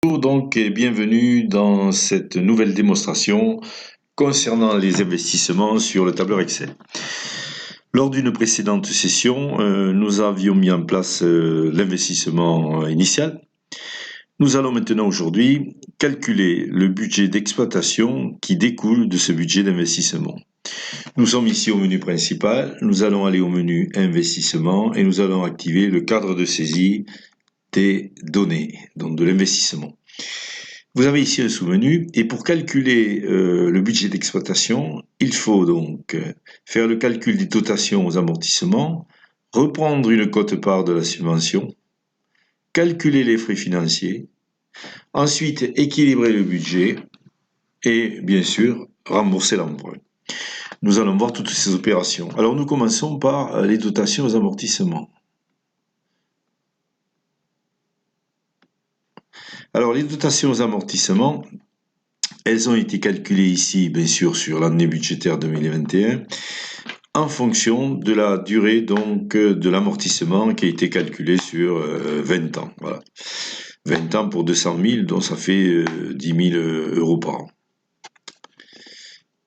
Bonjour donc et bienvenue dans cette nouvelle démonstration concernant les investissements sur le tableur Excel. Lors d'une précédente session, nous avions mis en place l'investissement initial. Nous allons maintenant aujourd'hui calculer le budget d'exploitation qui découle de ce budget d'investissement. Nous sommes ici au menu principal, nous allons aller au menu investissement et nous allons activer le cadre de saisie des données, donc de l'investissement. Vous avez ici un sous-menu et pour calculer le budget d'exploitation, il faut donc faire le calcul des dotations aux amortissements, reprendre une quote-part de la subvention, calculer les frais financiers, ensuite équilibrer le budget et bien sûr rembourser l'emprunt. Nous allons voir toutes ces opérations. Alors nous commençons par les dotations aux amortissements. Alors les dotations aux amortissements, elles ont été calculées ici, bien sûr, sur l'année budgétaire 2021, en fonction de la durée donc de l'amortissement qui a été calculé sur 20 ans. Voilà. 20 ans pour 200 000, donc ça fait 10 000 euros par an.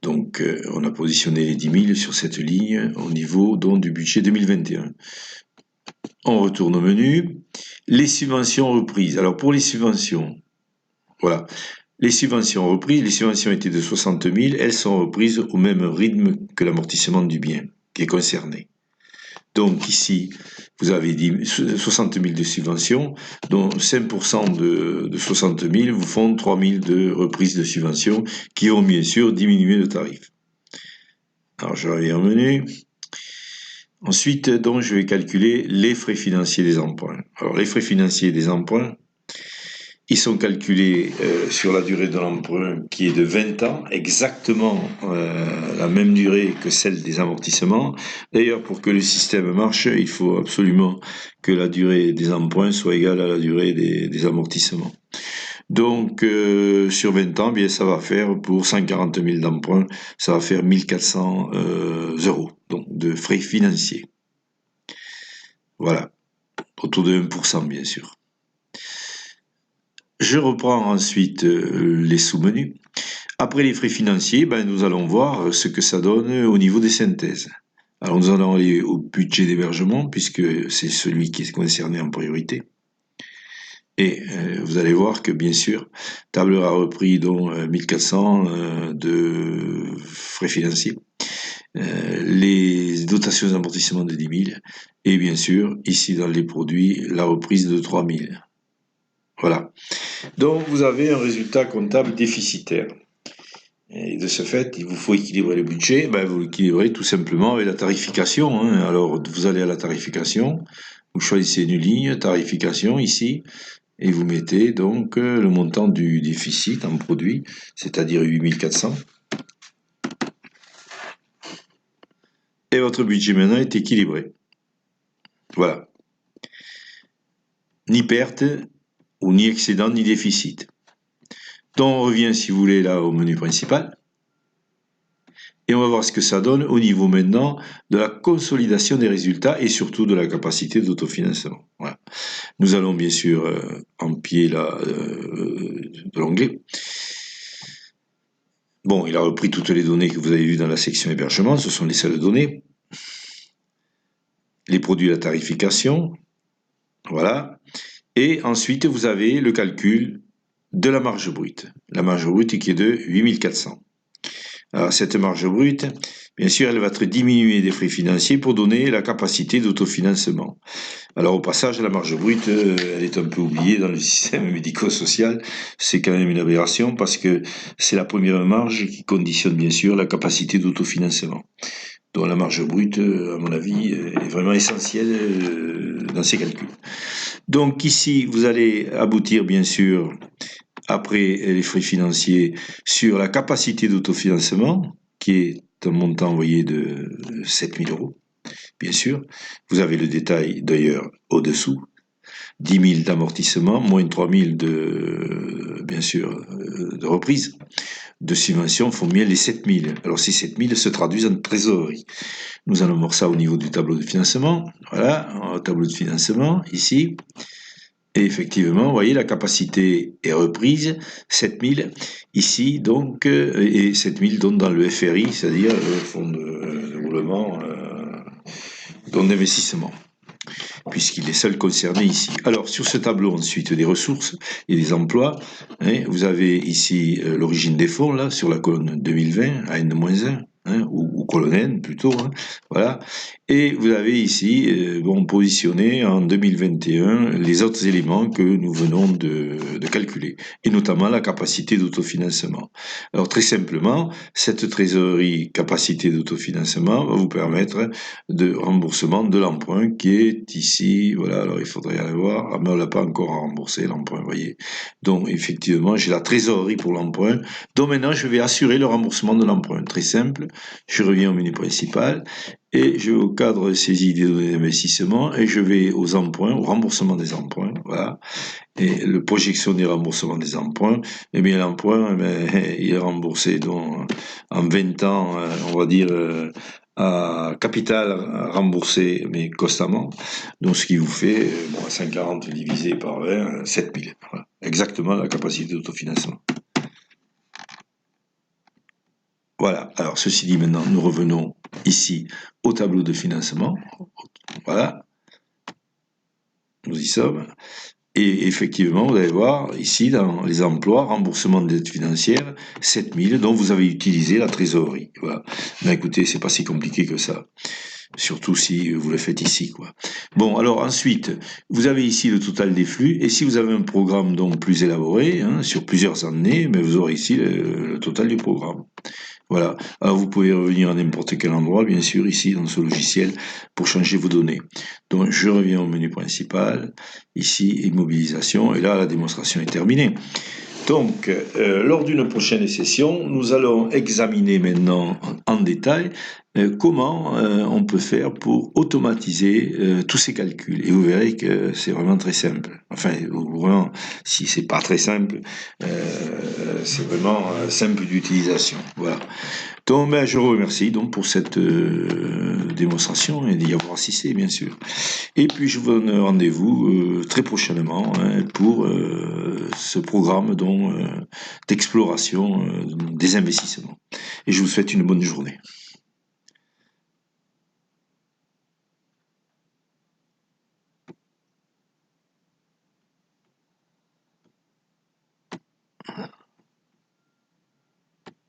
Donc on a positionné les 10 000 sur cette ligne au niveau donc, du budget 2021. On retourne au menu. Les subventions reprises. Alors pour les subventions, voilà. Les subventions reprises, les subventions étaient de 60 000, elles sont reprises au même rythme que l'amortissement du bien qui est concerné. Donc ici, vous avez 60 000 de subventions, dont 5% de 60 000 vous font 3 000 de reprises de subventions qui vont bien sûr diminuer le tarif. Alors je reviens au menu. Ensuite, donc, je vais calculer les frais financiers des emprunts. Alors les frais financiers des emprunts, ils sont calculés sur la durée de l'emprunt qui est de 20 ans, exactement la même durée que celle des amortissements. D'ailleurs, pour que le système marche, il faut absolument que la durée des emprunts soit égale à la durée des amortissements. Donc, sur 20 ans, bien, ça va faire, pour 140 000 d'emprunt, ça va faire 1 400 euros donc, de frais financiers. Voilà, autour de 1%, bien sûr. Je reprends ensuite les sous-menus. Après les frais financiers, nous allons voir ce que ça donne au niveau des synthèses. Alors nous allons aller au budget d'hébergement puisque c'est celui qui est concerné en priorité. Et vous allez voir que bien sûr, tableur a repris donc 1400 de frais financiers. Les dotations d'amortissement de 10 000 et bien sûr, ici dans les produits, la reprise de 3 000. Voilà. Donc, vous avez un résultat comptable déficitaire. Et de ce fait, il vous faut équilibrer le budget. Vous l'équilibrez tout simplement avec la tarification. Alors, vous allez à la tarification, vous choisissez une ligne, tarification ici, et vous mettez donc le montant du déficit en produit, c'est-à-dire 8 400. Et votre budget maintenant est équilibré. Voilà. Ni perte, ou ni excédent, ni déficit. Donc on revient, si vous voulez, là au menu principal. Et on va voir ce que ça donne au niveau maintenant de la consolidation des résultats et surtout de la capacité d'autofinancement. Voilà. Nous allons bien sûr en pied là, de l'onglet. Bon, il a repris toutes les données que vous avez vues dans la section hébergement, ce sont les seules données. Les produits de la tarification, voilà. Et ensuite, vous avez le calcul de la marge brute. La marge brute qui est de 8 400. Alors, cette marge brute, bien sûr, elle va être diminuée des frais financiers pour donner la capacité d'autofinancement. Alors, au passage, la marge brute, elle est un peu oubliée dans le système médico-social. C'est quand même une aberration parce que c'est la première marge qui conditionne, bien sûr, la capacité d'autofinancement. Donc, la marge brute, à mon avis, est vraiment essentielle dans ces calculs. Donc, ici, vous allez aboutir, bien sûr, après les frais financiers, sur la capacité d'autofinancement, qui est un montant envoyé de 7 000 euros, bien sûr. Vous avez le détail d'ailleurs au-dessous. 10 000 d'amortissement, moins 3 000 de, bien sûr, de reprise. De subvention font bien les 7 000. Alors ces 7 000 se traduisent en trésorerie. Nous allons voir ça au niveau du tableau de financement. Voilà, tableau de financement, ici. Et effectivement, vous voyez, la capacité est reprise, 7000 ici, donc, et 7000 donc dans le FRI, c'est-à-dire le fonds de roulement, donc d'investissement, puisqu'il est seul concerné ici. Alors, sur ce tableau ensuite des ressources et des emplois, hein, vous avez ici l'origine des fonds, là, sur la colonne 2020, à N-1, hein, ou colonne N plutôt, hein, voilà. Et vous avez ici, bon, positionné en 2021 les autres éléments que nous venons de calculer, et notamment la capacité d'autofinancement. Alors très simplement, cette trésorerie capacité d'autofinancement va vous permettre de remboursement de l'emprunt qui est ici, voilà, alors il faudrait aller voir, ah mais on l'a pas encore remboursé l'emprunt, vous voyez. Donc effectivement, j'ai la trésorerie pour l'emprunt, donc maintenant je vais assurer le remboursement de l'emprunt, très simple, je reviens au menu principal, et je vais au cadre saisie des données d'investissement et je vais aux emprunts, au remboursement des emprunts, voilà. Et le projection des remboursements des emprunts, eh bien l'emprunt, eh bien, il est remboursé donc en 20 ans, on va dire, à capital remboursé, mais constamment. Donc ce qui vous fait, bon, 540 divisé par 20, 7000. Voilà. Exactement la capacité d'autofinancement. Voilà. Alors ceci dit, maintenant, nous revenons ici au tableau de financement. Voilà. Nous y sommes. Et effectivement, vous allez voir ici dans les emplois, remboursement de dette financière, 7000, dont vous avez utilisé la trésorerie. Voilà. Ben écoutez, c'est pas si compliqué que ça. Surtout si vous le faites ici, quoi. Bon, alors ensuite, vous avez ici le total des flux, et si vous avez un programme donc plus élaboré, hein, sur plusieurs années, mais vous aurez ici le total du programme. Voilà. Alors vous pouvez revenir à n'importe quel endroit, bien sûr, ici dans ce logiciel, pour changer vos données. Donc je reviens au menu principal, ici immobilisation, et là la démonstration est terminée. Donc, lors d'une prochaine session, nous allons examiner maintenant en détail comment on peut faire pour automatiser tous ces calculs. Et vous verrez que c'est vraiment très simple. Enfin, vraiment, si c'est pas très simple, c'est vraiment simple d'utilisation. Voilà. Donc, ben, je vous remercie donc pour cette démonstration et d'y avoir assisté, bien sûr. Et puis je vous donne rendez-vous très prochainement hein, pour ce programme d'exploration des investissements. Et je vous souhaite une bonne journée.